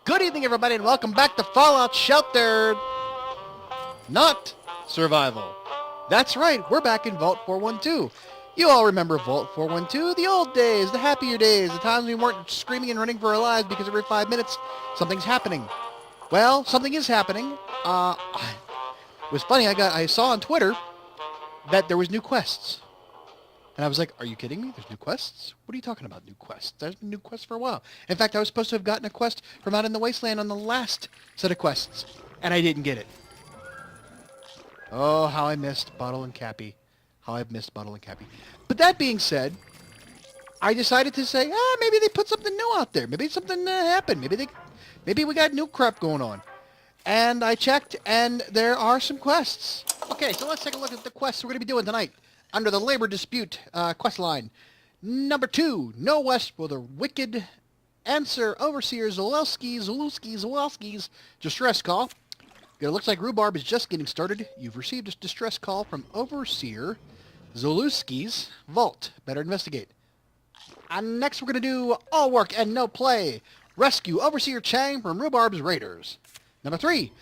Good evening, everybody, and welcome back to Fallout Shelter. Not Survival. That's right, we're back in Vault 412. You all remember Vault 412, the old days, the happier days, the times we weren't screaming and running for our lives because every 5 minutes something's happening. Well, something is happening. It was funny, I saw on Twitter that there was new quests. And I was like, are you kidding me? There's new quests? What are you talking about, new quests? There's been new quests for a while. In fact, I was supposed to have gotten a quest from out in the wasteland on the last set of quests, and I didn't get it. Oh, how I missed Bottle and Cappy. How I've missed Bottle and Cappy. But that being said, I decided to say, maybe they put something new out there. Maybe something happened. Maybe we got new crap going on. And I checked, and there are some quests. Okay, so let's take a look at the quests we're going to be doing tonight. Under the labor dispute quest line. Number 2, no west for the wicked. Answer Overseer Zolowski's distress call. It looks like Rhubarb is just getting started. You've received a distress call from Overseer Zolowski's vault. Better investigate. And next we're going to do all work and no play. Rescue Overseer Chang from Rhubarb's raiders. Number 3,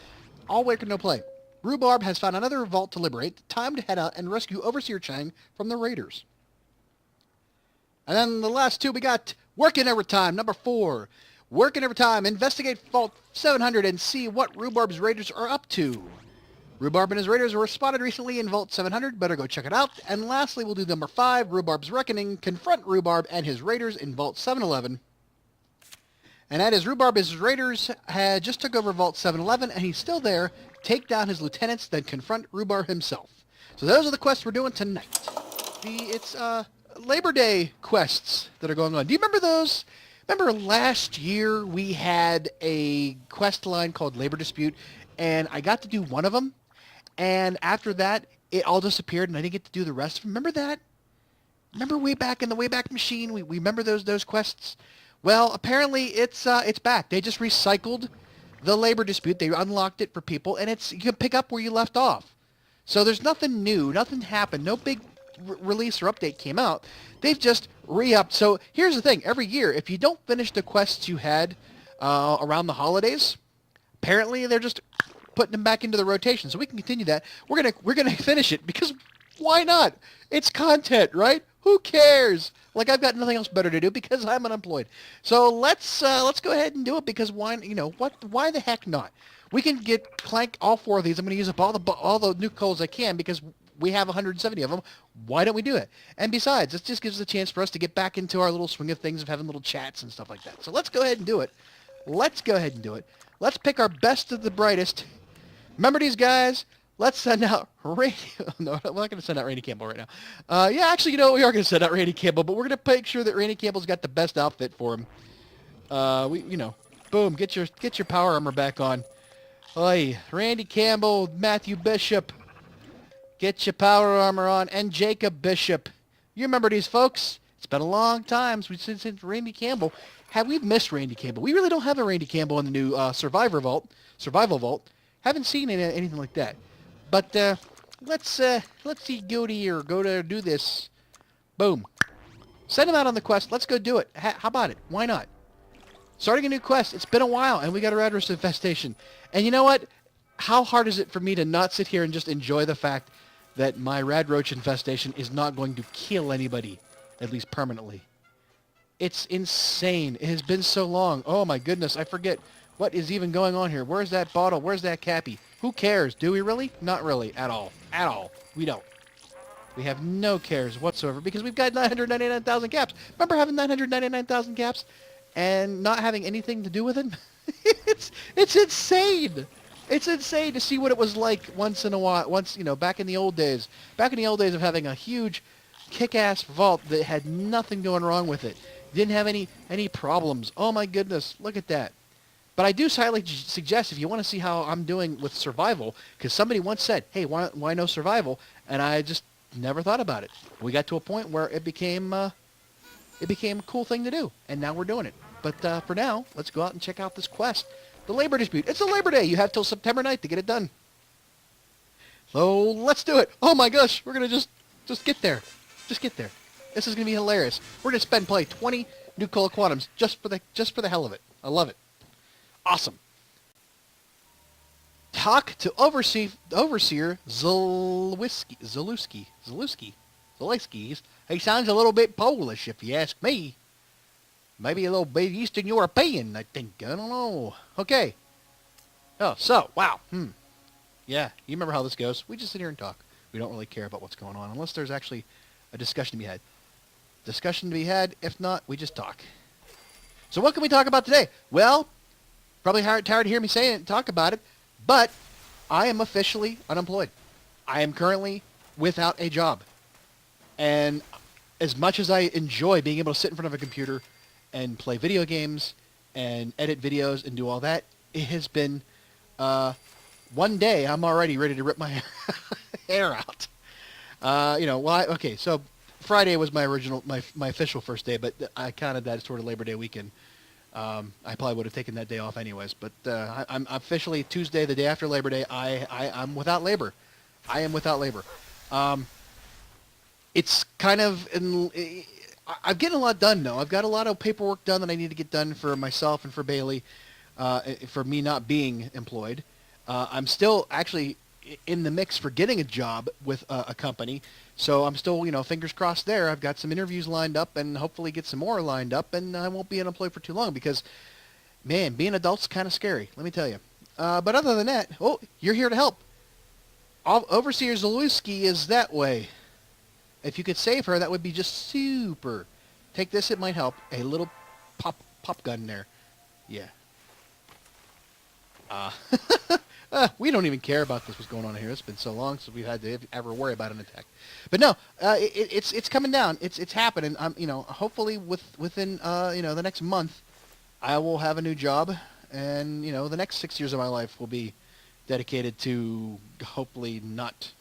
all work and no play. Rhubarb has found another vault to liberate. Time to head out and rescue Overseer Chang from the raiders. And then the last 2 we got working overtime. Number 4, working overtime. Investigate Vault 700 and see what Rhubarb's raiders are up to. Rhubarb and his raiders were spotted recently in Vault 700. Better go check it out. And lastly, we'll do number 5, Rhubarb's Reckoning. Confront Rhubarb and his raiders in Vault 711. And that is Rhubarb and his raiders had just took over Vault 711, and he's still there. Take down his lieutenants, then confront Rhubarb himself. So those are the quests we're doing tonight. It's Labor Day quests that are going on. Do you remember those? Remember last year we had a quest line called Labor Dispute, and I got to do one of them, and after that it all disappeared, and I didn't get to do the rest. Remember that? Remember way back in the Wayback Machine? We remember those quests? Well, apparently it's back. They just recycled the labor dispute. They unlocked it for people, and you can pick up where you left off. So there's nothing new. Nothing happened. No big release or update came out. They've just re-upped. So here's the thing. Every year, if you don't finish the quests you had around the holidays, apparently they're just putting them back into the rotation. So we can continue that. We're gonna finish it because why not? It's content, right? Who cares? Like, I've got nothing else better to do because I'm unemployed. So let's go ahead and do it because why the heck not? We can clank all 4 of these. I'm going to use up all the new coals I can because we have 170 of them. Why don't we do it? And besides, it just gives us a chance for us to get back into our little swing of things of having little chats and stuff like that. So let's go ahead and do it. Let's Let's pick our best of the brightest. Remember these guys? Let's send out Randy. No, we're not going to send out Randy Campbell right now. Yeah, actually, we are going to send out Randy Campbell, but we're going to make sure that Randy Campbell's got the best outfit for him. Boom, get your power armor back on. Oi, Randy Campbell, Matthew Bishop, get your power armor on, and Jacob Bishop. You remember these folks? It's been a long time since Randy Campbell. We've missed Randy Campbell. We really don't have a Randy Campbell in the new Survival Vault. Haven't seen anything like that. But let's see go to do this. Boom. Send him out on the quest. Let's go do it. How about it? Why not? Starting a new quest. It's been a while, and we got a rat roach infestation. And you know what? How hard is it for me to not sit here and just enjoy the fact that my rat roach infestation is not going to kill anybody, at least permanently? It's insane. It has been so long. Oh my goodness, I forget what is even going on here. Where's that bottle? Where's that Cappy? Who cares? Do we really? Not really. At all. At all. We don't. We have no cares whatsoever because we've got 999,000 caps. Remember having 999,000 caps and not having anything to do with it? It's insane. It's insane to see what it was like once in a while. Back in the old days. Back in the old days of having a huge kick-ass vault that had nothing going wrong with it. Didn't have any problems. Oh my goodness. Look at that. But I do highly suggest if you want to see how I'm doing with survival, because somebody once said, hey, why no survival? And I just never thought about it. We got to a point where it became a cool thing to do, and now we're doing it. But for now, let's go out and check out this quest. The Labor Dispute. It's a Labor Day. You have till September 9th to get it done. So let's do it. Oh my gosh, we're going to just get there. Just get there. This is going to be hilarious. We're going to spend probably 20 new cola quantums just for the hell of it. I love it. Awesome. Talk to Overseer Zalewski. He sounds a little bit Polish, if you ask me. Maybe a little bit Eastern European, I think. I don't know. Okay. Oh, so, wow. Yeah, you remember how this goes. We just sit here and talk. We don't really care about what's going on, unless there's actually a discussion to be had. Discussion to be had. If not, we just talk. So what can we talk about today? Well, probably tired to hear me say it and talk about it, but I am officially unemployed. I am currently without a job. And as much as I enjoy being able to sit in front of a computer and play video games and edit videos and do all that, it has been one day I'm already ready to rip my hair out. Okay, so Friday was my official first day, but I counted that as sort of Labor Day weekend. I probably would have taken that day off anyways, but I'm officially Tuesday, the day after Labor Day. I'm without labor. I am without labor. It's kind of I'm getting a lot done though. I've got a lot of paperwork done that I need to get done for myself and for Bailey, for me not being employed. I'm still actually in the mix for getting a job with a company. So I'm still, fingers crossed there. I've got some interviews lined up and hopefully get some more lined up, and I won't be unemployed for too long because, man, being an adult's kind of scary, let me tell you. But other than that, you're here to help. Overseer Zalewski is that way. If you could save her, that would be just super. Take this, it might help. A little pop gun there. Yeah. We don't even care about what's going on here. It's been so long since we've had to ever worry about an attack. But no, it's coming down. It's happening. Hopefully within the next month, I will have a new job, and the next 6 years of my life will be dedicated to hopefully not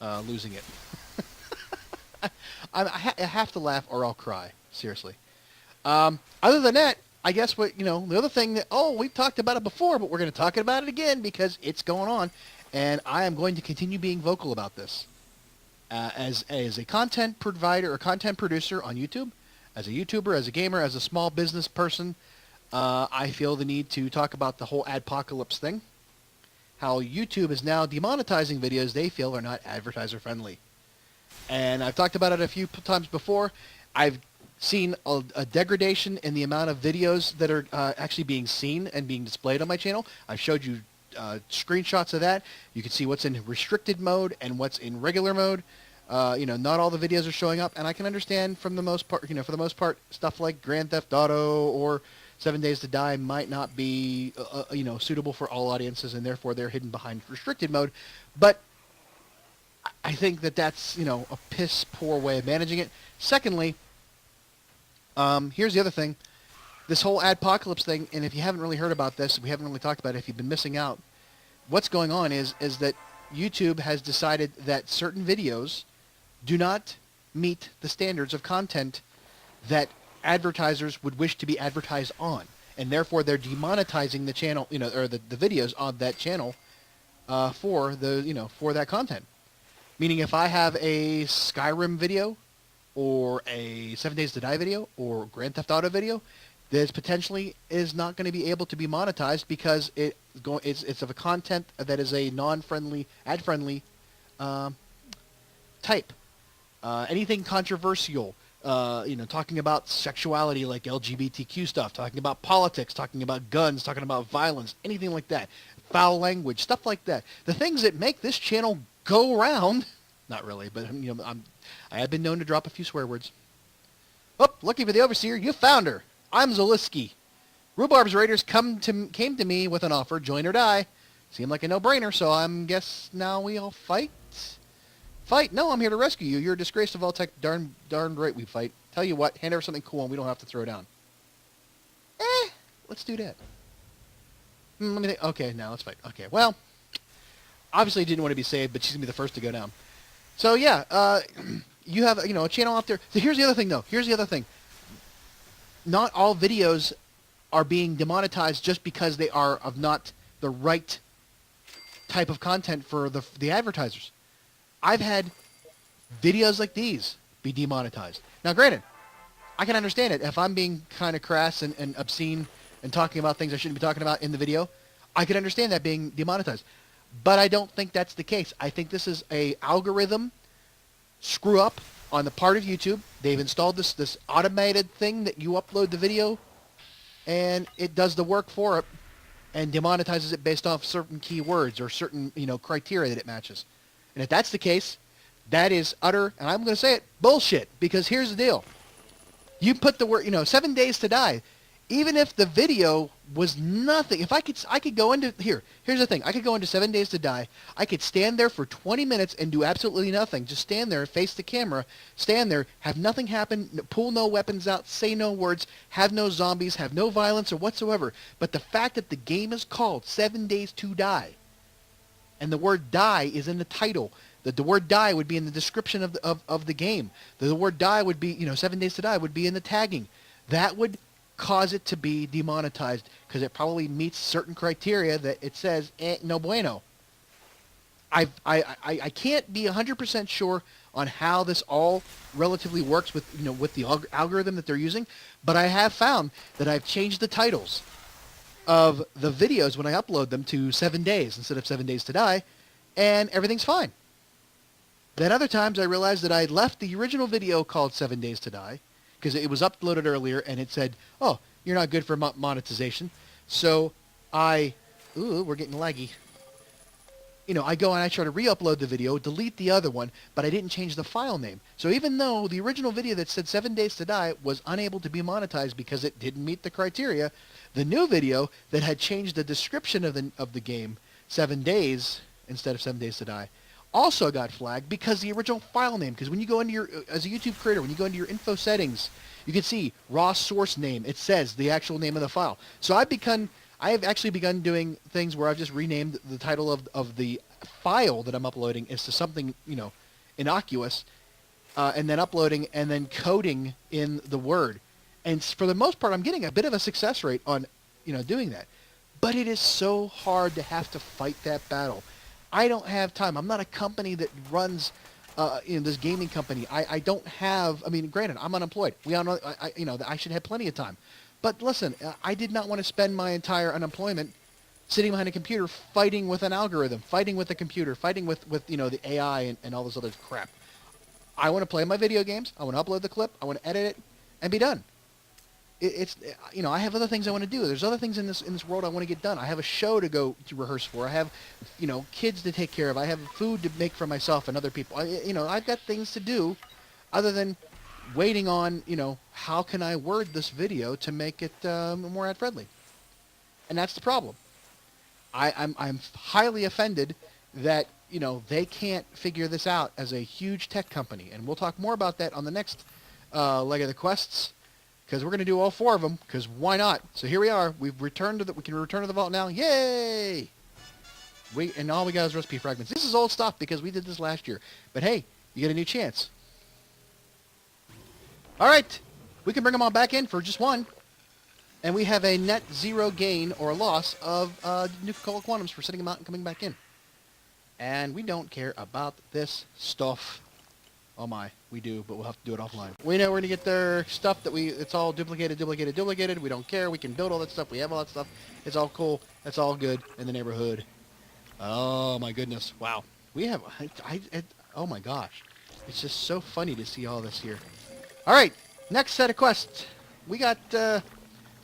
losing it. I have to laugh or I'll cry. Seriously. Other than that, I guess the other thing that, we've talked about it before, but we're going to talk about it again because it's going on, and I am going to continue being vocal about this. As a content provider or content producer on YouTube, as a YouTuber, as a gamer, as a small business person, I feel the need to talk about the whole adpocalypse thing. How YouTube is now demonetizing videos they feel are not advertiser friendly. And I've talked about it a few times before. I've seen a degradation in the amount of videos that are actually being seen and being displayed on my channel. I've showed you screenshots of that. You can see what's in restricted mode and what's in regular mode. Not all the videos are showing up, and I can understand for the most part, stuff like Grand Theft Auto or 7 Days to Die might not be, suitable for all audiences, and therefore they're hidden behind restricted mode. But I think that's, a piss poor way of managing it. Secondly, here's the other thing. This whole adpocalypse thing, and if you haven't really heard about this, we haven't really talked about it, if you've been missing out, what's going on is that YouTube has decided that certain videos do not meet the standards of content that advertisers would wish to be advertised on, and therefore they're demonetizing the channel, or the videos on that channel for that content. Meaning, if I have a Skyrim video, or a 7 Days to Die video, or Grand Theft Auto video, this potentially is not going to be able to be monetized because it's of a content that is a non-friendly, ad-friendly type. Anything controversial, talking about sexuality like LGBTQ stuff, talking about politics, talking about guns, talking about violence, anything like that. Foul language, stuff like that. The things that make this channel go around, not really, but I have been known to drop a few swear words. Oh, looking for the Overseer, you found her. I'm Zalewski. Rhubarb's Raiders came to me with an offer, join or die. Seemed like a no-brainer, so I'm guess now we all fight? Fight? No, I'm here to rescue you. You're a disgrace to Vault-Tec. Darn right we fight. Tell you what, hand over something cool and we don't have to throw down. Let's do that. Let me think. Okay, now let's fight. Okay, well, obviously didn't want to be saved, but she's going to be the first to go down. So, yeah, you have, a channel out there. So here's the other thing, though. Here's the other thing. Not all videos are being demonetized just because they are of not the right type of content for the advertisers. I've had videos like these be demonetized. Now, granted, I can understand it. If I'm being kind of crass and obscene and talking about things I shouldn't be talking about in the video, I could understand that being demonetized. But I don't think that's the case. I think this is a algorithm screw up on the part of YouTube. They've installed this automated thing that you upload the video and it does the work for it and demonetizes it based off certain keywords or certain, criteria that it matches. And if that's the case, that is utter, and I'm going to say it, bullshit. Because here's the deal. You put the word, 7 days to die. Even if the video was nothing, if I could go into, here's the thing. I could go into 7 days to die. I could stand there for 20 minutes and do absolutely nothing. Just stand there, face the camera, stand there, have nothing happen, pull no weapons out, say no words, have no zombies, have no violence or whatsoever. But the fact that the game is called 7 Days to Die, and the word die is in the title, the word die would be in the description of the game. The word die would be, 7 Days to Die would be in the tagging. That would cause it to be demonetized because it probably meets certain criteria that it says no bueno. I can't be 100% sure on how this all relatively works with with the algorithm that they're using, but I have found that I've changed the titles of the videos when I upload them to 7 days instead of 7 Days to Die, and everything's fine. Then other times I realized that I left the original video called 7 Days to Die because it was uploaded earlier and it said, oh, you're not good for monetization. So we're getting laggy. I go and I try to re-upload the video, delete the other one, but I didn't change the file name. So even though the original video that said 7 Days to Die was unable to be monetized because it didn't meet the criteria, the new video that had changed the description of the game, 7 Days instead of 7 Days to Die, also got flagged because the original file name, because when you go into your, as a YouTube creator, when you go into your info settings, you can see raw source name. It says the actual name of the file. So I have actually begun doing things where I've just renamed the title of the file that I'm uploading is to something, innocuous, and then uploading and then coding in the word. And for the most part, I'm getting a bit of a success rate on, doing that. But it is so hard to have to fight that battle. I don't have time. I'm not a company that runs, this gaming company. I don't have. I mean, granted, I'm unemployed. We all know. I should have plenty of time. But listen, I did not want to spend my entire unemployment sitting behind a computer fighting with an algorithm, fighting with a computer, fighting with the AI and all this other crap. I want to play my video games. I want to upload the clip. I want to edit it and be done. I have other things I want to do. There's other things in this world I want to get done. I have a show to go to rehearse for. I have, kids to take care of. I have food to make for myself and other people. I've got things to do other than waiting on, how can I word this video to make it more ad friendly? And that's the problem. I'm highly offended that, they can't figure this out as a huge tech company. And we'll talk more about that on the next leg of the quests. Because we're going to do all 4 of them, because why not? So here we are. We can return to the vault now. Yay! And all we got is recipe fragments. This is old stuff because we did this last year. But hey, you get a new chance. All right. We can bring them all back in for just 1. And we have a net 0 gain or loss of Nuka-Cola Quantums for sitting them out and coming back in. And we don't care about this stuff. Oh my, we do, but we'll have to do it offline. We know we're going to get their stuff that it's all duplicated. We don't care. We can build all that stuff. We have all that stuff. It's all cool. It's all good in the neighborhood. Oh my goodness. Wow. We have, oh my gosh. It's just so funny to see all this here. All right, next set of quests. We got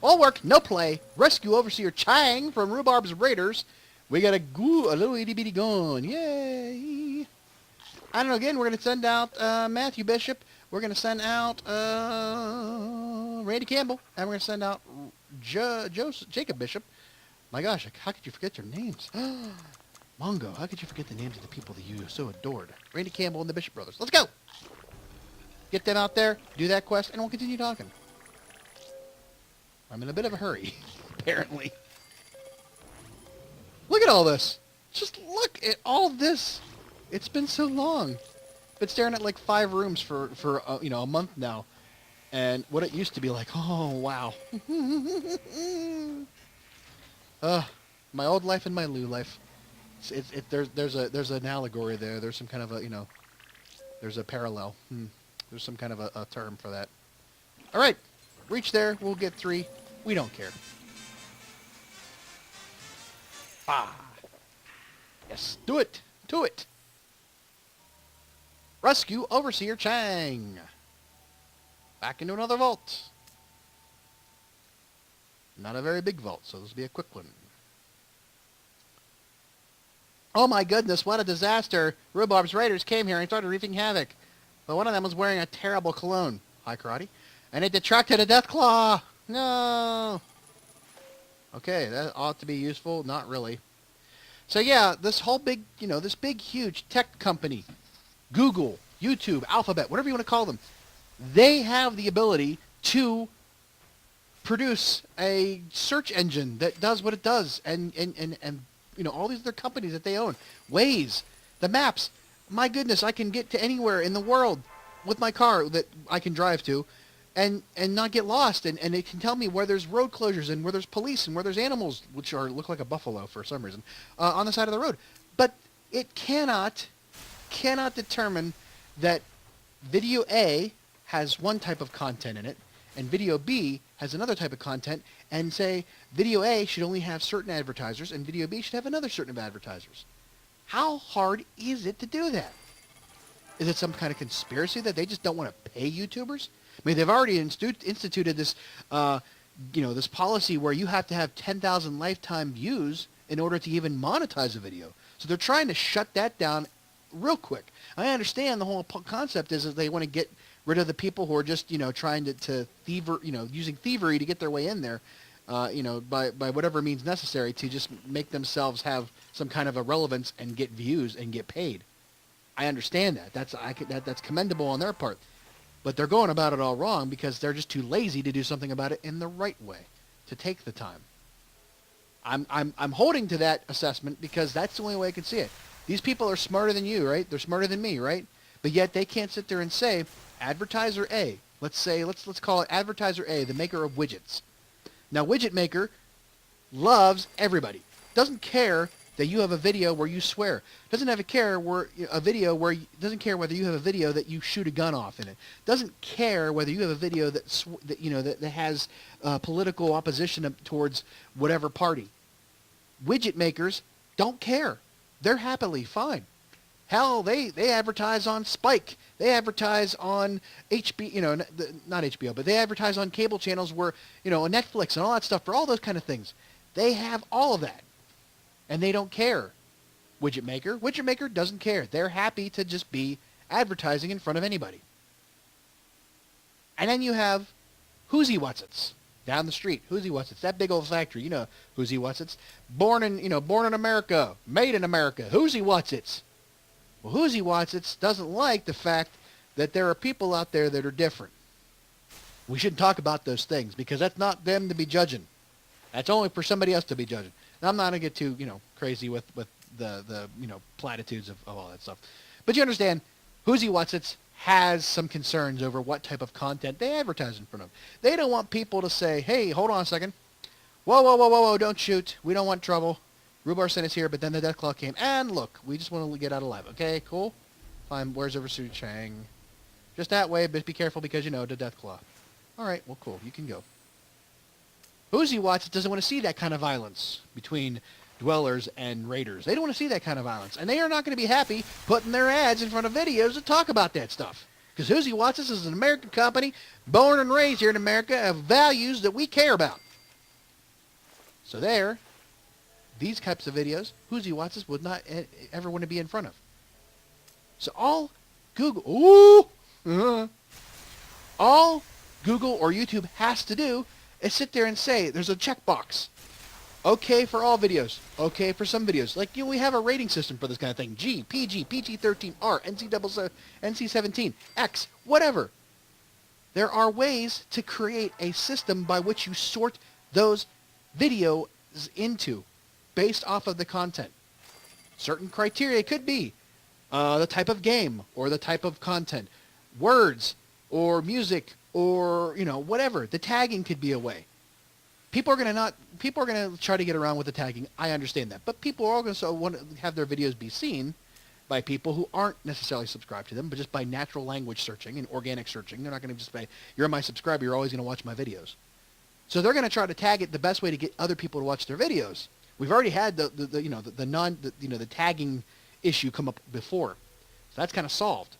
all work, no play. Rescue Overseer Chang from Rhubarb's Raiders. We got a little itty-bitty gun. Yay. I don't know, again, we're going to send out Matthew Bishop. We're going to send out Randy Campbell. And we're going to send out Jacob Bishop. My gosh, how could you forget their names? Mongo, how could you forget the names of the people that you so adored? Randy Campbell and the Bishop brothers. Let's go! Get them out there, do that quest, and we'll continue talking. I'm in a bit of a hurry, apparently. Look at all this. Just look at all this. It's been so long. Been staring at like 5 rooms for a month now, and what it used to be like. Oh wow. My old life and my new life. There's an allegory there. There's some kind of a there's a parallel. There's some kind of a term for that. All right, reach there. We'll get 3. We don't care. Ah. Yes, do it. Do it. Rescue Overseer Chang. Back into another vault. Not a very big vault, so this will be a quick one. Oh my goodness, what a disaster. Rhubarb's raiders came here and started wreaking havoc. But one of them was wearing a terrible cologne. Hi, Karate. And it detracted a death claw. No. Okay, that ought to be useful. Not really. So yeah, this whole big, this big, huge tech company, Google, YouTube, Alphabet, whatever you want to call them, they have the ability to produce a search engine that does what it does, and all these other companies that they own, Waze, the maps. My goodness, I can get to anywhere in the world with my car that I can drive to, and not get lost, and it can tell me where there's road closures and where there's police and where there's animals, which look like a buffalo for some reason, on the side of the road. But it cannot determine that video A has one type of content in it, and video B has another type of content, and say video A should only have certain advertisers, and video B should have another certain of advertisers. How hard is it to do that? Is it some kind of conspiracy that they just don't want to pay YouTubers? I mean, they've already instituted this, this policy where you have to have 10,000 lifetime views in order to even monetize a video. So they're trying to shut that down real quick. I understand the whole concept is that they want to get rid of the people who are just, trying to using thievery to get their way in there, by whatever means necessary to just make themselves have some kind of a relevance and get views and get paid. I understand that. That's commendable on their part. But they're going about it all wrong because they're just too lazy to do something about it in the right way, to take the time. I'm holding to that assessment because that's the only way I can see it. These people are smarter than you, right? They're smarter than me, right? But yet they can't sit there and say, advertiser A, let's call it advertiser A, the maker of widgets. Now, widget maker loves everybody. Doesn't care that you have a video where you swear. Doesn't care whether you have a video that you shoot a gun off in it. Doesn't care whether you have a video that has political opposition towards whatever party. Widget makers don't care. They're happily fine. Hell, they advertise on Spike. They advertise on HBO, not HBO, but they advertise on cable channels where, Netflix and all that stuff for all those kind of things. They have all of that. And they don't care. Widget maker doesn't care. They're happy to just be advertising in front of anybody. And then you have Whoosy Whatsits down the street. Whoosy Whatsits, that big old factory, Whoosy Whatsits, born in America, made in America. Whoosy Whatsits. Well, Whoosy Whatsits doesn't like the fact that there are people out there that are different. We shouldn't talk about those things because that's not them to be judging. That's only for somebody else to be judging. Now, I'm not going to get too, crazy with the platitudes of all that stuff. But you understand, Whoosy Whatsits has some concerns over what type of content they advertise in front of. They don't want people to say, hey, hold on a second. Whoa, don't shoot. We don't want trouble. Rhubarb sent us here, but then the death claw came. And look, we just want to get out alive. Okay, cool. Fine, where's Overseer Chang? Just that way, but be careful because, the death claw. All right, well, cool. You can go. Whoosy Whatsits doesn't want to see that kind of violence between dwellers and raiders. They don't want to see that kind of violence. And they are not going to be happy putting their ads in front of videos that talk about that stuff. Because Whoosy Whatsits is an American company, born and raised here in America, of values that we care about. So these types of videos, Whoosy Whatsits would not ever want to be in front of. So all Google or YouTube has to do is sit there and say, there's a checkbox. Okay for all videos. Okay for some videos. Like, we have a rating system for this kind of thing. G, PG, PG-13, R, NC-17, X, whatever. There are ways to create a system by which you sort those videos into based off of the content. Certain criteria could be the type of game or the type of content, words or music or, whatever. The tagging could be a way. People are going to try to get around with the tagging. I understand that. But people are going to want to have their videos be seen by people who aren't necessarily subscribed to them, but just by natural language searching and organic searching. They're not going to just say, you're my subscriber, you're always going to watch my videos. So they're going to try to tag it the best way to get other people to watch their videos. We've already had the tagging issue come up before, so that's kind of solved.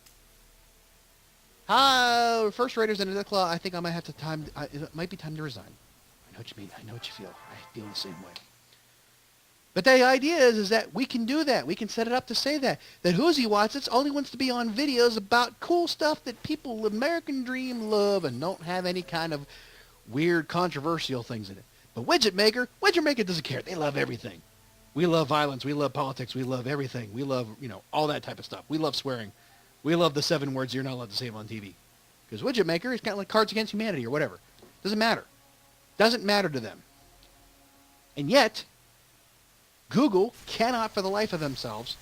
First Raiders in the Claw. I think I might have to it might be time to resign. I know what you mean. I know what you feel. I feel the same way. But the idea is that we can do that. We can set it up to say that Who's Watts It only wants to be on videos about cool stuff that people American Dream love and don't have any kind of weird controversial things in it. But Widget Maker doesn't care. They love everything. We love violence. We love politics. We love everything. We love, all that type of stuff. We love swearing. We love the 7 words you're not allowed to say on TV. Because Widget Maker is kind of like Cards Against Humanity or whatever. Doesn't matter. Doesn't matter to them. And yet, Google cannot for the life of themselves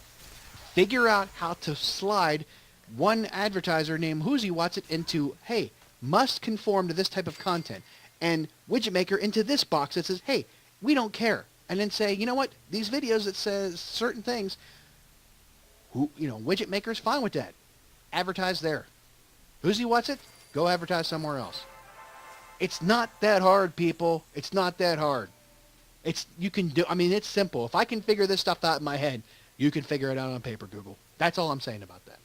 figure out how to slide one advertiser named Who's Watts It into, hey, must conform to this type of content. And Widget Maker into this box that says, hey, we don't care. And then say, you know what, these videos that says certain things, Widget Maker's fine with that. Advertise there. Who's Watts It? Go advertise somewhere else. It's not that hard, people. It's not that hard. It's simple. If I can figure this stuff out in my head, you can figure it out on paper, Google. That's all I'm saying about that.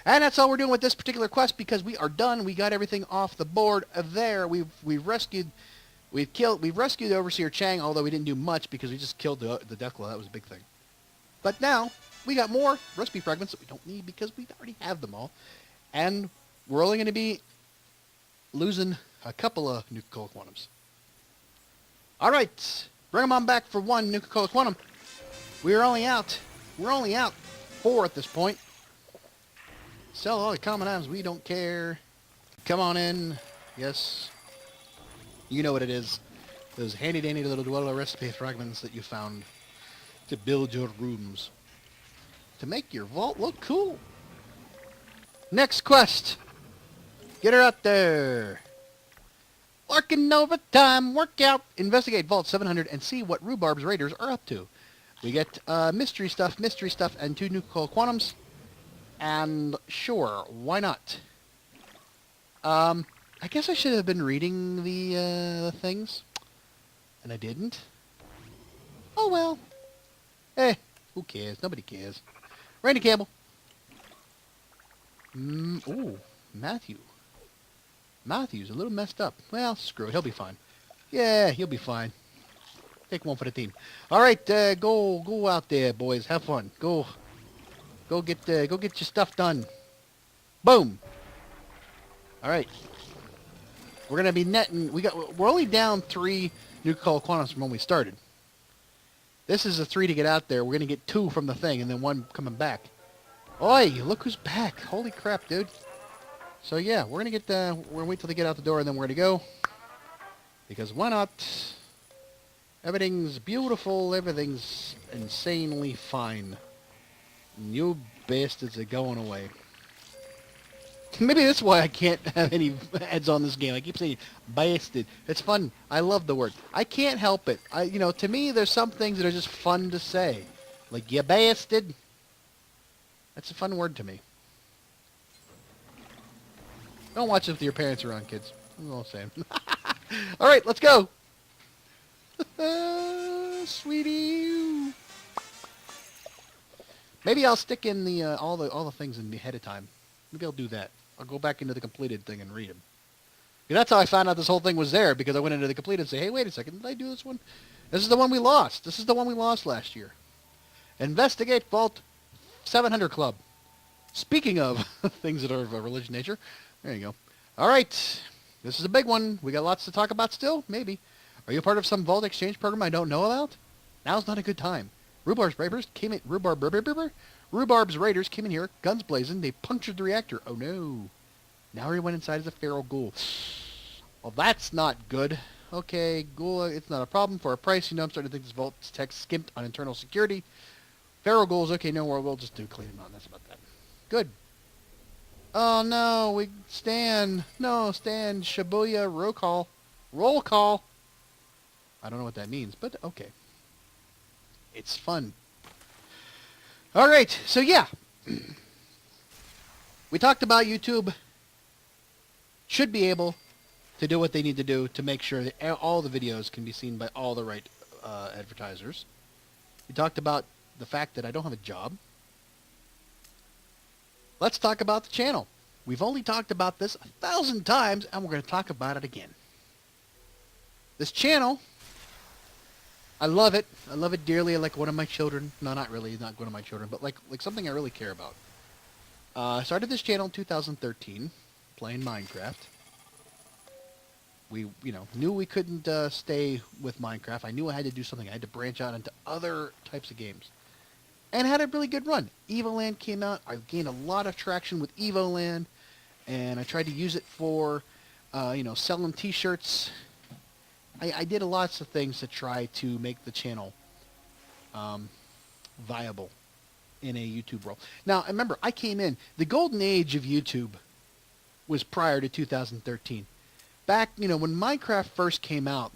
And that's all we're doing with this particular quest because we are done. We got everything off the board there. We've rescued Overseer Chang, although we didn't do much because we just killed the Deathclaw. That was a big thing. But now we got more recipe fragments that we don't need because we already have them all. And we're only going to be losing a couple of Nuka-Cola Quantums. All right, bring them on back for one Nuka-Cola Quantum. We're only out 4 at this point. Sell all the common items. We don't care. Come on in. Yes. You know what it is. Those handy-dandy little dweller recipe fragments that you found to build your rooms. To make your vault look cool. Next quest. Get her out there. Working overtime, workout, investigate Vault 700, and see what Rhubarb's Raiders are up to. We get mystery stuff, and 2 Nuka-Cola Quantums. And sure, why not? I guess I should have been reading the things. And I didn't. Oh well. Who cares? Nobody cares. Randy Campbell. Ooh, Matthew. Matthew's a little messed up. Well, screw it. He'll be fine. Yeah, he'll be fine. Take one for the team. All right, go out there, boys. Have fun. Go get your stuff done. Boom. All right. We're gonna be netting. We're only down 3 Nuka-Cola Quantums from when we started. This is a 3 to get out there. We're gonna get 2 from the thing, and then 1 coming back. Oi! Look who's back. Holy crap, dude. So yeah, we're gonna wait till they get out the door and then we're gonna go. Because why not? Everything's beautiful, everything's insanely fine. And you bastards are going away. Maybe that's why I can't have any ads on this game. I keep saying bastard. It's fun. I love the word. I can't help it. To me there's some things that are just fun to say. Like you bastard. That's a fun word to me. Don't watch it with your parents around, kids. I'm all saying. All right, let's go. Sweetie. Maybe I'll stick in the all the things in ahead of time. Maybe I'll do that. I'll go back into the completed thing and read them. Because that's how I found out this whole thing was there, because I went into the completed and say, hey, wait a second, did I do this one? This is the one we lost. This is the one we lost last year. Investigate Vault 700 Club. Speaking of things that are of a religious nature, there you go. All right. This is a big one. We got lots to talk about still? Maybe. Are you part of some Vault exchange program I don't know about? Now's not a good time. Rhubarb's Raiders came in. Rhubarb's Raiders came in here, guns blazing. They punctured the reactor. Oh no! Now he went inside as a feral ghoul. Well, that's not good. Okay, ghoul. It's not a problem for a price. I'm starting to think this Vault-Tec skimped on internal security. Feral ghouls. Okay, no more. We'll just do clean them out. That's about that. Good. Oh no, Stan. Shibuya roll call. Roll call. I don't know what that means, but okay. It's fun. All right, so yeah. We talked about YouTube should be able to do what they need to do to make sure that all the videos can be seen by all the right advertisers. We talked about the fact that I don't have a job. Let's talk about the channel. We've only talked about this 1,000 times, and we're going to talk about it again. This channel, I love it. I love it dearly. I like one of my children. No, not really. Not one of my children, but like something I really care about. I started this channel in 2013, playing Minecraft. We, knew we couldn't stay with Minecraft. I knew I had to do something. I had to branch out into other types of games. And had a really good run. Evoland came out. I gained a lot of traction with Evoland. And I tried to use it for, selling T-shirts. I did lots of things to try to make the channel viable in a YouTube role. Now, remember, I came in. The golden age of YouTube was prior to 2013. Back, when Minecraft first came out,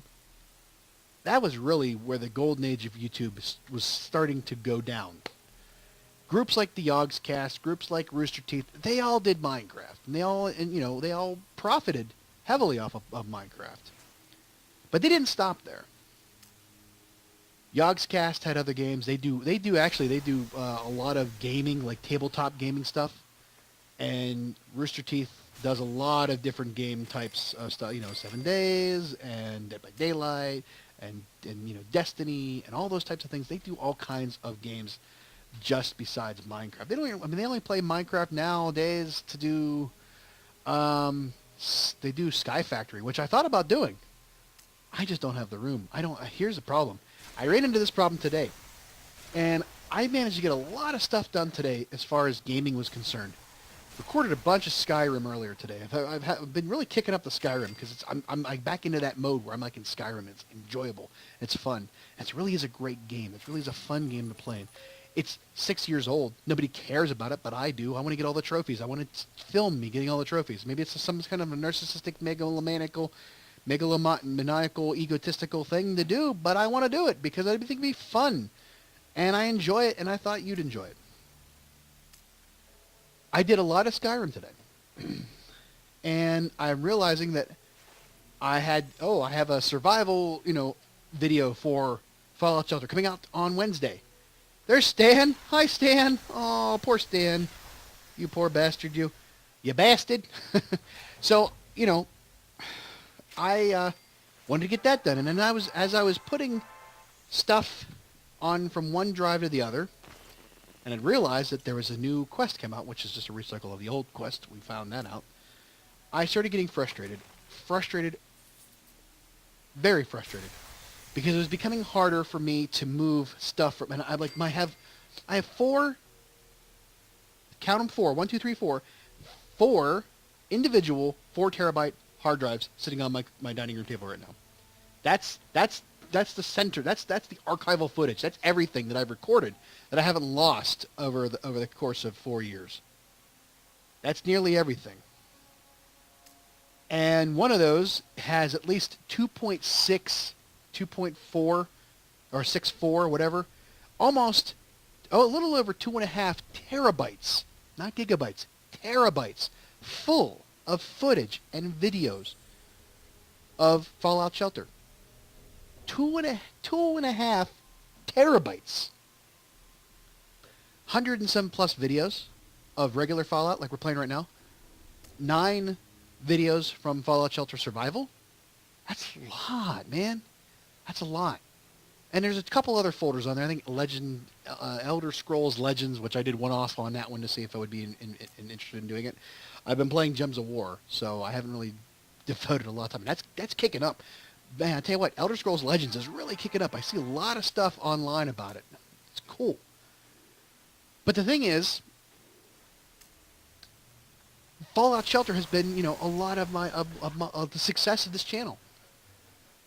that was really where the golden age of YouTube was starting to go down. Groups like the Yogscast, groups like Rooster Teeth, they all did Minecraft. And they all profited heavily off of Minecraft. But they didn't stop there. Yogscast had other games. They do a lot of gaming, like tabletop gaming stuff. And Rooster Teeth does a lot of different game types of stuff, 7 Days and Dead by Daylight and Destiny and all those types of things. They do all kinds of games just besides Minecraft. They only play Minecraft nowadays to do they do Sky Factory, which I thought about doing. I just don't have the room. Here's the problem. I ran into this problem today. And I managed to get a lot of stuff done today as far as gaming was concerned. Recorded a bunch of Skyrim earlier today. I've been really kicking up the Skyrim because I'm like back into that mode where I'm like in Skyrim. It's enjoyable. It's fun. And it really is a great game. It really is a fun game to play. It's 6 years old. Nobody cares about it, but I do. I want to get all the trophies. I want to film me getting all the trophies. Maybe it's some kind of a narcissistic, megalomaniacal, egotistical thing to do, but I want to do it because I think it'd be fun. And I enjoy it, and I thought you'd enjoy it. I did a lot of Skyrim today. And I'm realizing that I have a survival, video for Fallout Shelter coming out on Wednesday. There's Stan. Hi, Stan. Oh, poor Stan. You poor bastard, you. You bastard. So, I wanted to get that done. And then as I was putting stuff on from one drive to the other, and I realized that there was a new quest come out, which is just a recycle of the old quest. We found that out. I started getting frustrated. Very frustrated. Because it was becoming harder for me to move stuff from, and I have four, count them four, 1, 2, 3, 4, 4 individual 4 terabyte hard drives sitting on my dining room table right now. That's the center. That's the archival footage. That's everything that I've recorded that I haven't lost over the course of 4 years. That's nearly everything. And one of those has at least 2.6, 2.4, or 6.4, whatever. Almost, a little over 2.5 terabytes, not gigabytes, terabytes, full of footage and videos of Fallout Shelter. 2.5 terabytes. 100 and some plus videos of regular Fallout, like we're playing right now. 9 videos from Fallout Shelter Survival. That's a lot, man. That's a lot. And there's a couple other folders on there. I think Elder Scrolls Legends, which I did one off on that one to see if I would be interested in doing it. I've been playing Gems of War, so I haven't really devoted a lot of time. That's kicking up. Man, I tell you what, Elder Scrolls Legends is really kicking up. I see a lot of stuff online about it. It's cool. But the thing is, Fallout Shelter has been, a lot of the success of this channel.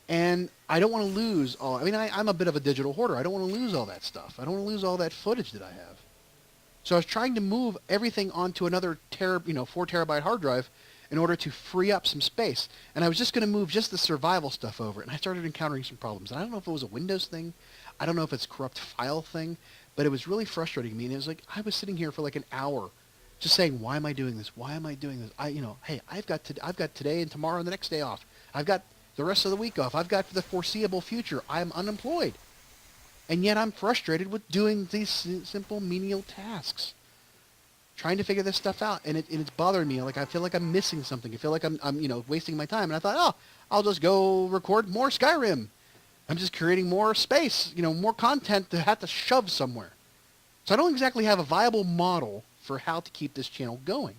And I don't want to lose all. I'm a bit of a digital hoarder. I don't want to lose all that stuff. I don't want to lose all that footage that I have. So I was trying to move everything onto another 4 terabyte hard drive in order to free up some space. And I was just going to move just the survival stuff over. And I started encountering some problems. And I don't know if it was a Windows thing. I don't know if it's a corrupt file thing. But it was really frustrating me. And it was like, I was sitting here for like an hour just saying, why am I doing this? Why am I doing this? Hey, I've got today and tomorrow and the next day off. I've got the rest of the week off. I've got for the foreseeable future. I'm unemployed. And yet I'm frustrated with doing these simple menial tasks. Trying to figure this stuff out. And it's bothering me. Like, I feel like I'm missing something. I feel like I'm wasting my time. And I thought, oh, I'll just go record more Skyrim. I'm just creating more space, more content to have to shove somewhere. So I don't exactly have a viable model for how to keep this channel going.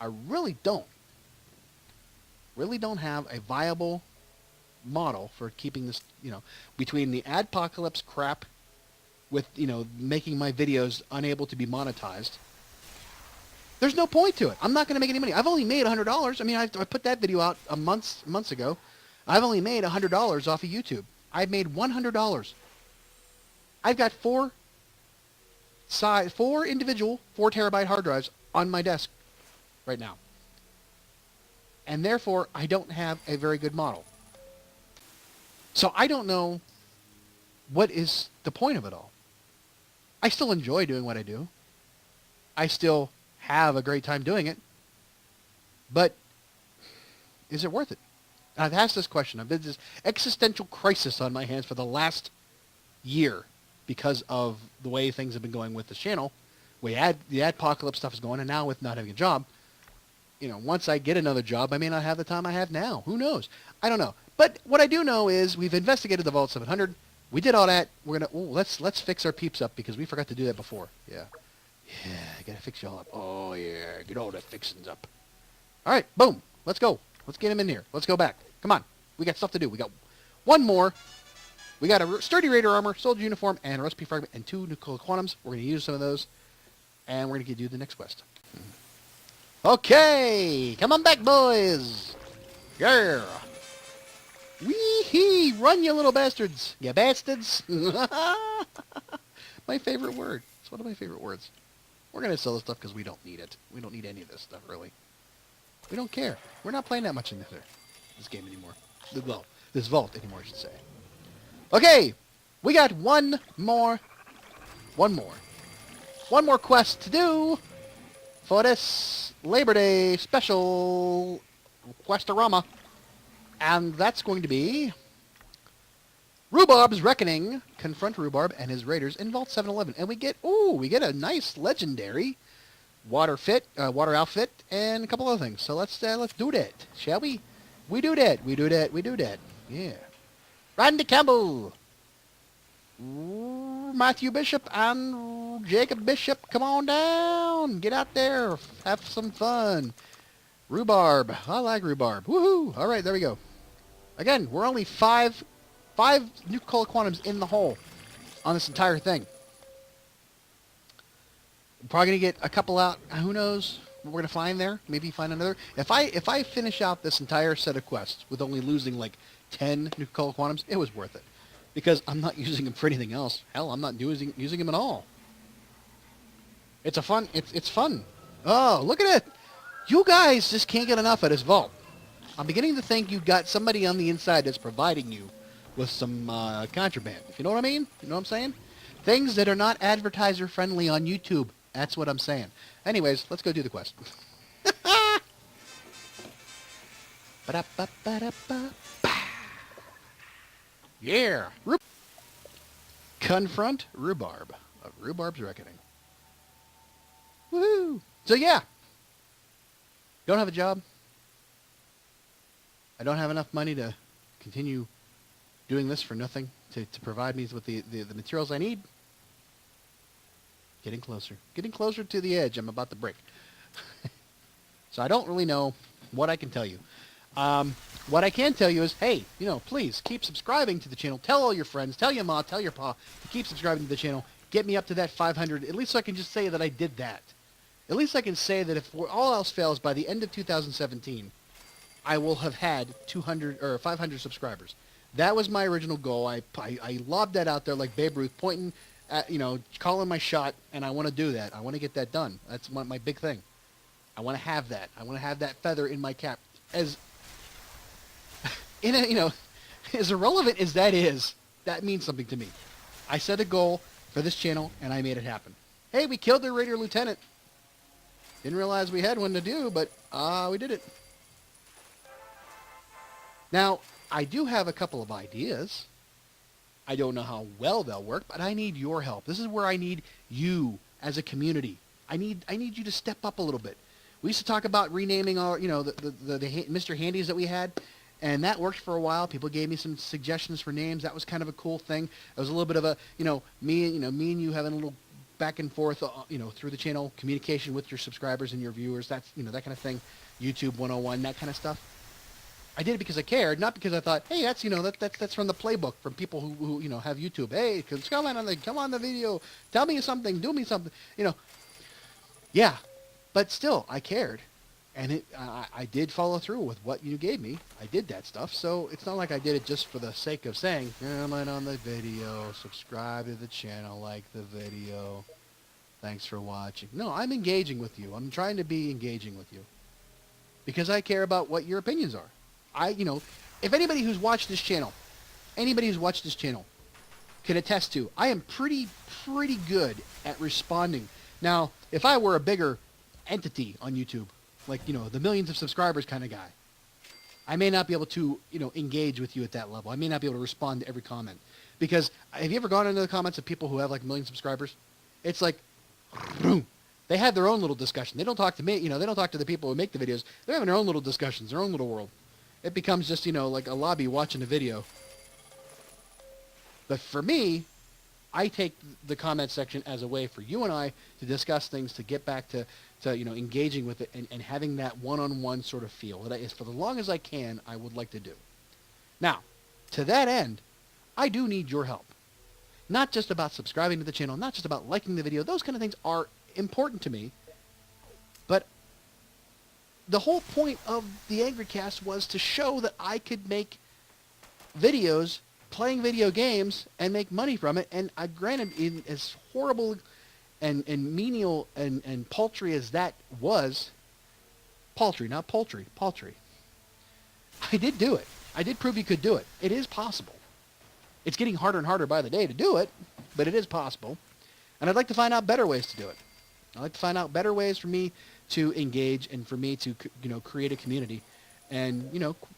I really don't. Really don't have a viable model for keeping this, between the adpocalypse crap with, making my videos unable to be monetized. There's no point to it. I'm not going to make any money. I've only made $100. I mean, I put that video out months ago. I've only made $100 off of YouTube. I've made $100. I've got four individual 4 terabyte hard drives on my desk right now. And therefore, I don't have a very good model. So I don't know what is the point of it all. I still enjoy doing what I do. I still have a great time doing it. But is it worth it? And I've asked this question. I've been this existential crisis on my hands for the last year because of the way things have been going with this channel. The adpocalypse stuff is going, and now with not having a job, once I get another job, I may not have the time I have now. Who knows? I don't know. But what I do know is we've investigated the Vault 700. We did all that. We're gonna let's fix our peeps up because we forgot to do that before. Yeah, I gotta fix y'all up. Oh yeah, get all that fixings up. All right, boom. Let's go. Let's get him in here. Let's go back. Come on. We got stuff to do. We got one more. We got a sturdy raider armor, soldier uniform, and a recipe fragment, and 2 nuclear quantums. We're gonna use some of those, and we're gonna do the next quest. Okay, come on back, boys. Yeah. Wee-hee, run, you little bastards. You bastards. My favorite word. It's one of my favorite words. We're going to sell this stuff because we don't need it. We don't need any of this stuff, really. We don't care. We're not playing that much in this game anymore. Well, this vault anymore, I should say. Okay, we got one more quest to do for this Labor Day special Questorama. And that's going to be Rhubarb's Reckoning. Confront Rhubarb and his raiders in Vault 711. And we get a nice legendary water outfit and a couple other things. So let's do that, shall we? We do that. Yeah. Randy Campbell, Matthew Bishop, and Jacob Bishop, come on down. Get out there. Have some fun. Rhubarb. I like Rhubarb. Woohoo! All right, there we go. Again, we're only five nuclear quantums in the hole on this entire thing. We're probably gonna get a couple out. Who knows what we're gonna find there? Maybe find another. If I finish out this entire set of quests with only losing like 10 nuclear quantums, it was worth it because I'm not using them for anything else. Hell, I'm not using them at all. It's fun. Oh, look at it! You guys just can't get enough of this vault. I'm beginning to think you've got somebody on the inside that's providing you with some contraband. If you know what I mean? You know what I'm saying? Things that are not advertiser friendly on YouTube. That's what I'm saying. Anyways, let's go do the quest. Yeah. Confront Rhubarb of Rhubarb's Reckoning. Woohoo! So yeah. Don't have a job. I don't have enough money to continue doing this for nothing to provide me with the materials I need. Getting closer to the edge. I'm about to break. So I don't really know what I can tell you. What I can tell you is, hey, please keep subscribing to the channel. Tell all your friends, tell your ma, tell your pa to keep subscribing to the channel. Get me up to that 500, at least so I can just say that I did that. At least I can say that if all else fails, by the end of 2017, I will have had 200 or 500 subscribers. That was my original goal. I lobbed that out there like Babe Ruth, pointing at, calling my shot, and I want to do that. I want to get that done. That's my big thing. I want to have that. I want to have that feather in my cap. As as irrelevant as that is, that means something to me. I set a goal for this channel, and I made it happen. Hey, we killed the Raider Lieutenant. Didn't realize we had one to do, but we did it. Now, I do have a couple of ideas. I don't know how well they'll work, but I need your help. This is where I need you as a community. I need you to step up a little bit. We used to talk about renaming our, the Mr. Handies that we had, and that worked for a while. People gave me some suggestions for names. That was kind of a cool thing. It was a little bit of a, me and you having a little back and forth, through the channel, communication with your subscribers and your viewers. That's, that kind of thing. YouTube 101, that kind of stuff. I did it because I cared, not because I thought, hey, that's that's from the playbook, from people who have YouTube. Hey, come on the video, tell me something, do me something, Yeah, but still, I cared, and I did follow through with what you gave me. I did that stuff, so it's not like I did it just for the sake of saying, comment on the video, subscribe to the channel, like the video, thanks for watching. No, I'm engaging with you. I'm trying to be engaging with you because I care about what your opinions are. If anybody who's watched this channel, can attest to, I am pretty good at responding. Now, if I were a bigger entity on YouTube, like, the millions of subscribers kind of guy, I may not be able to, engage with you at that level. I may not be able to respond to every comment. Because have you ever gone into the comments of people who have like a million subscribers? It's like, boom. They have their own little discussion. They don't talk to me, they don't talk to the people who make the videos. They're having their own little discussions, their own little world. It becomes just, like a lobby watching a video. But for me, I take the comment section as a way for you and I to discuss things, to get back to engaging with it and having that one-on-one sort of feel. That is, for as long as I can, I would like to do. Now, to that end, I do need your help. Not just about subscribing to the channel, not just about liking the video. Those kind of things are important to me. But the whole point of the AngryCast was to show that I could make videos playing video games and make money from it. And granted, in as horrible and menial and paltry as that was, paltry, not poultry, paltry, I did do it. I did prove you could do it. It is possible. It's getting harder and harder by the day to do it, but it is possible. And I'd like to find out better ways to do it. I'd like to find out better ways for me to engage and for me to, create a community. And,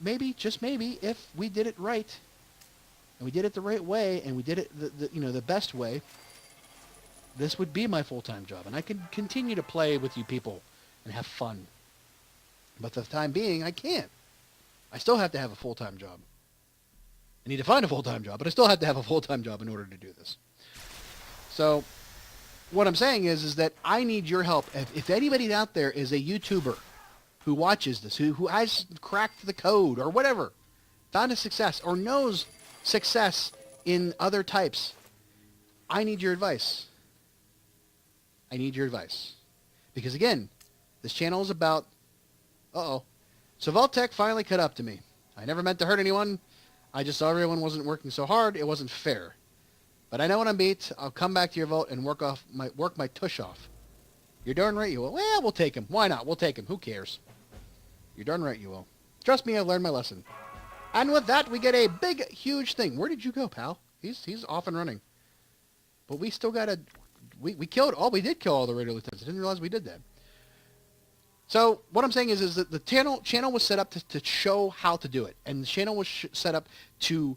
maybe, just maybe, if we did it right, and we did it the right way, and we did it the best way, this would be my full-time job. And I could continue to play with you people and have fun. But for the time being, I can't. I still have to have a full-time job. I need to find a full-time job, but I still have to have a full-time job in order to do this. So what I'm saying is that I need your help. If anybody out there is a YouTuber who watches this, who has cracked the code or whatever, found a success or knows success in other types, I need your advice. I need your advice. Because again, this channel is about... So Vault-Tec finally caught up to me. I never meant to hurt anyone. I just saw everyone wasn't working so hard. It wasn't fair. But I know when I'm beat, I'll come back to your vault and work my tush off. You're darn right you will. Well, we'll take him. Why not? We'll take him. Who cares? You're darn right you will. Trust me, I've learned my lesson. And with that, we get a big, huge thing. Where did you go, pal? He's off and running. But we still got to... We did kill all the radio lieutenants. I didn't realize we did that. So what I'm saying is that the channel was set up to show how to do it. And the channel was set up to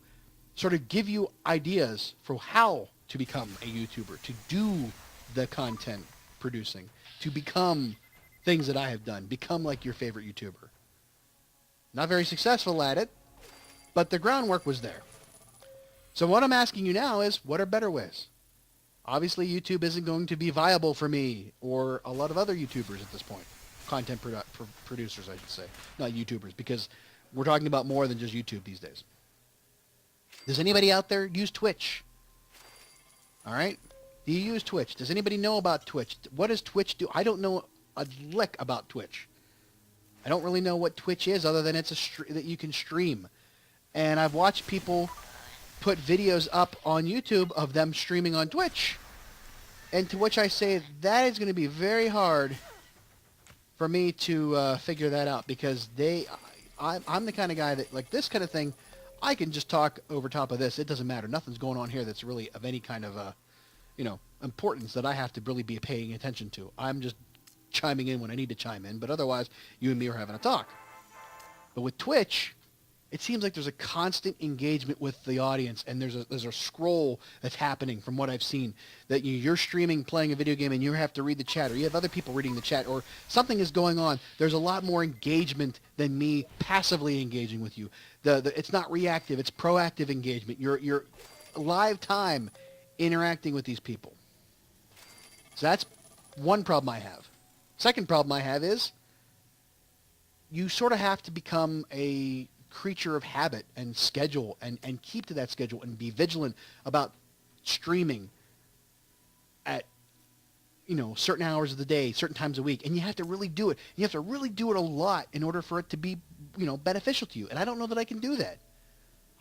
sort of give you ideas for how to become a YouTuber, to do the content producing, to become things that I have done, become like your favorite YouTuber. Not very successful at it, but the groundwork was there. So what I'm asking you now is, what are better ways? Obviously, YouTube isn't going to be viable for me or a lot of other YouTubers at this point. Content producers, I should say. Not YouTubers, because we're talking about more than just YouTube these days. Does anybody out there use Twitch? All right? Do you use Twitch? Does anybody know about Twitch? What does Twitch do? I don't know a lick about Twitch. I don't really know what Twitch is other than it's that you can stream. And I've watched people put videos up on YouTube of them streaming on Twitch. And to which I say that is going to be very hard for me to figure that out, because I'm the kind of guy that, like, this kind of thing, I can just talk over top of this. It doesn't matter. Nothing's going on here that's really of any kind of, importance that I have to really be paying attention to. I'm just chiming in when I need to chime in, but otherwise, you and me are having a talk. But with Twitch, it seems like there's a constant engagement with the audience, and there's a scroll that's happening from what I've seen, that you're streaming, playing a video game, and you have to read the chat, or you have other people reading the chat, or something is going on. There's a lot more engagement than me passively engaging with you. It's not reactive, it's proactive engagement. You're live time interacting with these people. So that's one problem I have. Second problem I have is you sort of have to become a creature of habit and schedule and keep to that schedule and be vigilant about streaming at, certain hours of the day, certain times a week. And you have to really do it. You have to really do it a lot in order for it to be, beneficial to you. And I don't know that I can do that.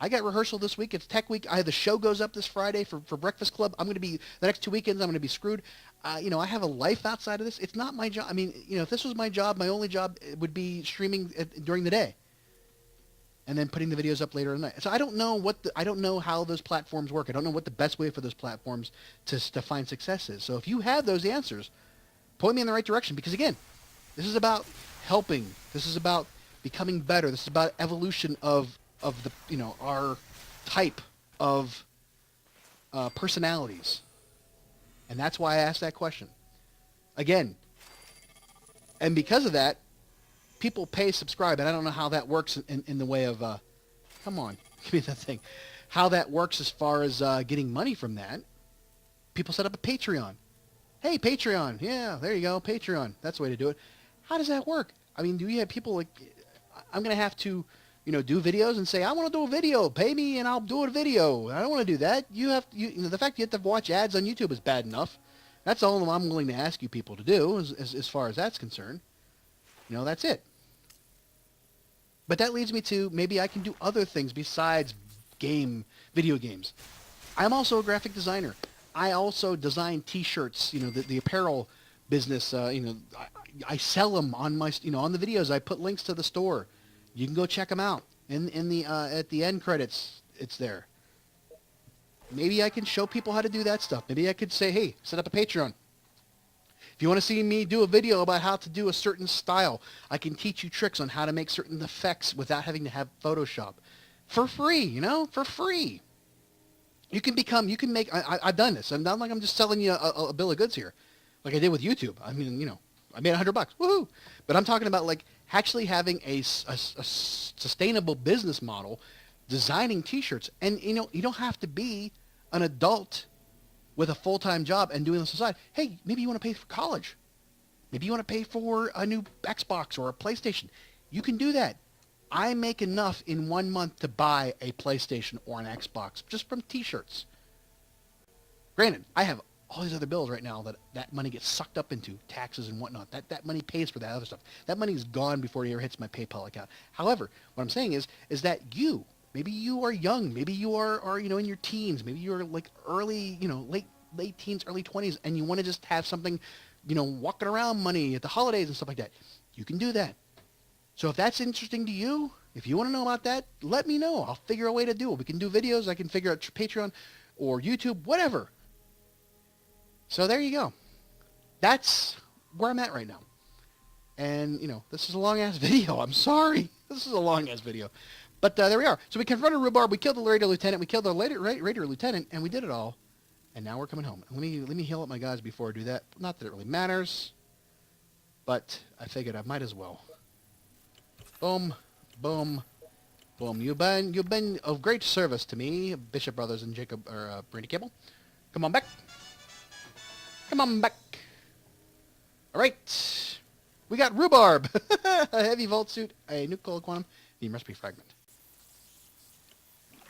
I got rehearsal this week. It's Tech Week. The show goes up this Friday for Breakfast Club. I'm going to be, the next 2 weekends, I'm going to be screwed. I have a life outside of this. It's not my job. I mean, if this was my job, my only job would be streaming during the day and then putting the videos up later in the night. So I don't know how those platforms work. I don't know what the best way for those platforms to find success is. So if you have those answers, point me in the right direction, because again, this is about helping. This is about becoming better. This is about evolution of the, our type of personalities. And that's why I asked that question. Again, and because of that, people pay subscribe, and I don't know how that works in the way of, come on, give me that thing. How that works as far as getting money from that. People set up a Patreon. Hey, Patreon. Yeah, there you go, Patreon. That's the way to do it. How does that work? I mean, do you have people like, I'm going to have to, do videos and say, I want to do a video, pay me and I'll do a video. I don't want to do that. The fact you have to watch ads on YouTube is bad enough. That's all I'm willing to ask you people to do as far as that's concerned. That's it. But that leads me to maybe I can do other things besides video games. I'm also a graphic designer. I also design T-shirts, the apparel business, I sell them on my, on the videos. I put links to the store. You can go check them out. In the at the end credits, it's there. Maybe I can show people how to do that stuff. Maybe I could say, hey, set up a Patreon. If you want to see me do a video about how to do a certain style, I can teach you tricks on how to make certain effects without having to have Photoshop. For free, for free. You can make, I've done this. I'm not like I'm just selling you a bill of goods here, like I did with YouTube. I mean, I made $100, woohoo! But I'm talking about like actually having a sustainable business model, designing T-shirts, and you don't have to be an adult with a full-time job and doing this aside. Hey, maybe you want to pay for college. Maybe you want to pay for a new Xbox or a PlayStation. You can do that. I make enough in 1 month to buy a PlayStation or an Xbox just from T-shirts. Granted, I have all these other bills right now that money gets sucked up into, taxes and whatnot. That money pays for that other stuff. That money is gone before it ever hits my PayPal account. However, what I'm saying is that maybe you are young, maybe you are in your teens, maybe you're like early, late teens, early 20s, and you want to just have something, walking around money at the holidays and stuff like that. You can do that. So if that's interesting to you, if you want to know about that, let me know. I'll figure a way to do it. We can do videos. I can figure out Patreon or YouTube, whatever. So there you go. That's where I'm at right now. And, this is a long-ass video. I'm sorry. This is a long-ass video. But there we are. So we confronted Rhubarb. We killed the radio lieutenant. We killed the radio lieutenant. And we did it all. And now we're coming home. Let me heal up my guys before I do that. Not that it really matters. But I figured I might as well. Boom. Boom. Boom. You've been of great service to me, Bishop Brothers and Jacob, or Brandy Cable. Come on back. Come on back. All right. We got Rhubarb, a heavy vault suit, a nuclear quantum, the recipe fragment.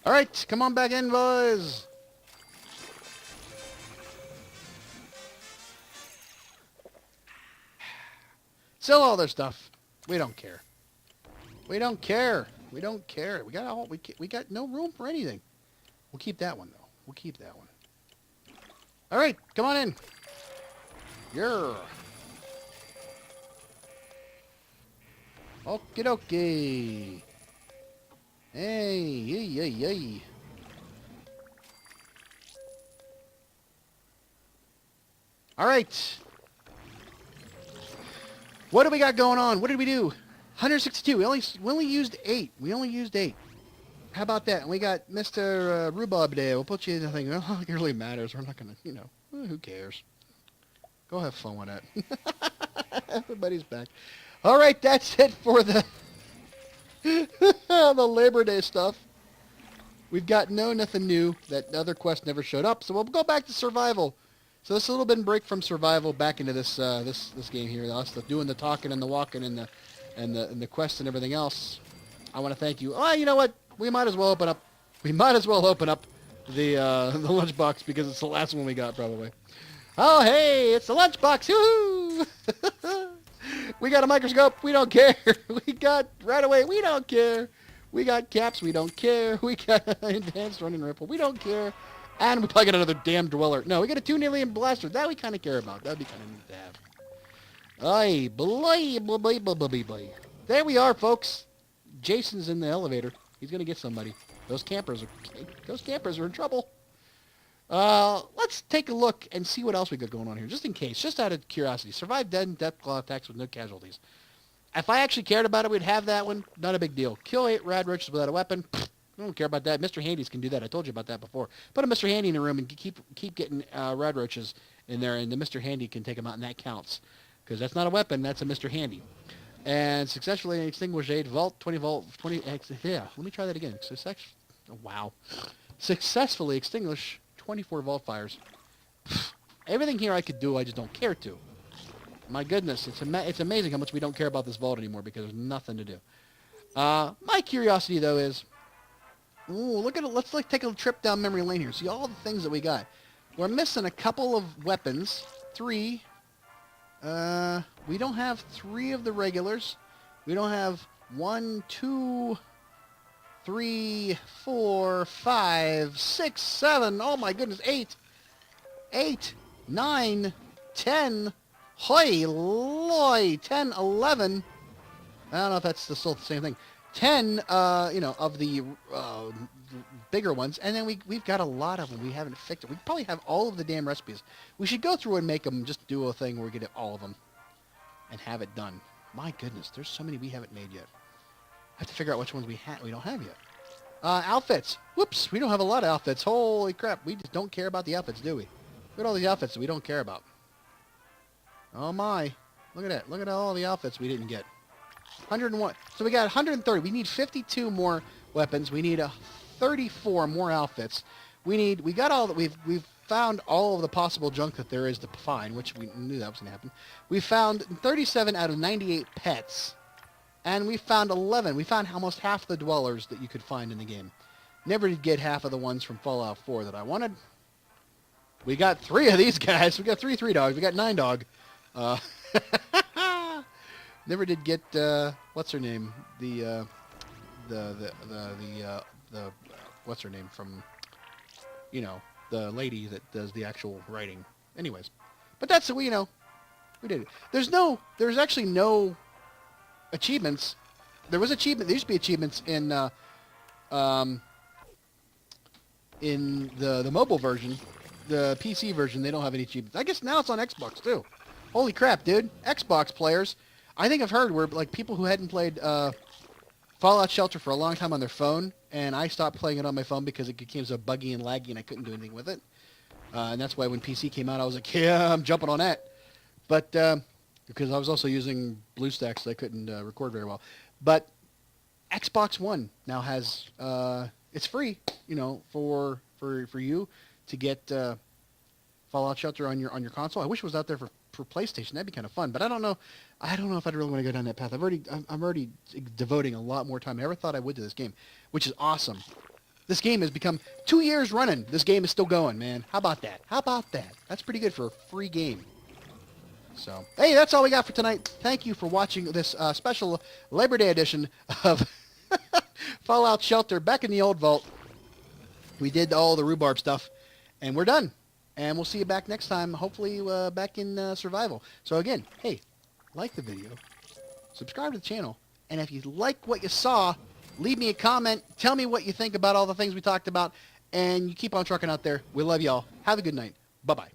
All right. Come on back in, boys. Sell all their stuff. We don't care. We don't care. We don't care. We got no room for anything. We'll keep that one though. We'll keep that one. All right, come on in. Yeah. Okie dokie. Hey, yay, yay, yay. All right. What do we got going on? What did we do? 162. We only used 8. We only used 8. How about that? And we got Mr. Rhubarb there. We'll put you in the thing. Oh, it really matters. We're not going to, who cares? Go have fun with that. Everybody's back. All right, that's it for the the Labor Day stuff. We've got nothing new. That other quest never showed up, so we'll go back to survival. So this is a little bit of break from survival back into this this game here. Us doing the talking and the walking and the quest and everything else. I want to thank you. Oh, you know what? We might as well open up. We might as well open up the lunchbox because it's the last one we got probably. Oh hey, it's the lunchbox! Woohoo! We got a microscope. We don't care. We got right away. We don't care. We got caps. We don't care. We got enhanced running ripple. We don't care. And we probably got another damn dweller. No, we got a 2 alien blaster. That we kind of care about. That'd be kind of neat to have. Aye, boy. There we are, folks. Jason's in the elevator. He's gonna get somebody. Those campers are in trouble. Let's take a look and see what else we got going on here, just in case, just out of curiosity. Survive dead and depth claw attacks with no casualties. If I actually cared about it, we'd have that one. Not a big deal. Kill 8 rad roaches without a weapon. I don't care about that. Mr. Handies can do that. I told you about that before. Put a Mr. Handy in a room and keep getting rad roaches in there, and the Mr. Handy can take them out, and that counts. Because that's not a weapon, that's a Mr. Handy. And successfully extinguish 8 Vault, 20 Vault, 20... Yeah, let me try that again. Wow. Successfully extinguish 24 Vault fires. Everything here I could do, I just don't care to. My goodness, it's amazing how much we don't care about this vault anymore because there's nothing to do. My curiosity, though, is... Ooh, look at it. Let's take a trip down memory lane here. See all the things that we got. We're missing a couple of weapons. 3. We don't have 3 of the regulars. We don't have 1, 2, 3, 4, 5, 6, 7. Oh my goodness, 8. 8, 9, 10. Hoi loy. 10, 11. I don't know if that's still the same thing. 10, of the bigger ones, and then we've got a lot of them we haven't fixed. We probably have all of the damn recipes. We should go through and make them, just do a thing where we get all of them and have it done. My goodness, there's so many we haven't made yet. I have to figure out which ones we don't have yet. Outfits. Whoops, we don't have a lot of outfits. Holy crap, we just don't care about the outfits, do we? Look at all these outfits that we don't care about. Oh my, look at that. Look at all the outfits we didn't get. 101. So we got 130. We need 52 more weapons. We need 34 more outfits. We got all that. We've found all of the possible junk that there is to find, which we knew that was going to happen. We found 37 out of 98 pets, and we found 11. We found almost half the dwellers that you could find in the game. Never did get half of the ones from Fallout 4 that I wanted. We got 3 of these guys. We got 3 dogs. We got 9 dog. Never did get what's her name? The what's her name from the lady that does the actual writing. Anyways, but that's we did it. There's actually no achievements. There used to be achievements in the mobile version. The PC version, they don't have any achievements. I guess now it's on Xbox too. Holy crap, dude! Xbox players. I think I've heard where like people who hadn't played Fallout Shelter for a long time on their phone, and I stopped playing it on my phone because it became so buggy and laggy and I couldn't do anything with it. And that's why when PC came out, I was like, yeah, I'm jumping on that. But because I was also using BlueStacks, so I couldn't record very well. But Xbox One now has it's free, for you to get Fallout Shelter on your console. I wish it was out there for PlayStation. That'd be kind of fun, but I don't know if I'd really want to go down that path. I'm already devoting a lot more time than I ever thought I would to this game, which is awesome. This game has become 2 years running. This game is still going, man. How about that? That's pretty good for a free game. So, hey, that's all we got for tonight. Thank you for watching this special Labor Day edition of Fallout Shelter back in the old vault. We did all the rhubarb stuff, and we're done. And we'll see you back next time, hopefully back in survival. So again, hey, like the video, subscribe to the channel, and if you like what you saw, leave me a comment, tell me what you think about all the things we talked about, and you keep on trucking out there. We love y'all. Have a good night. Bye-bye.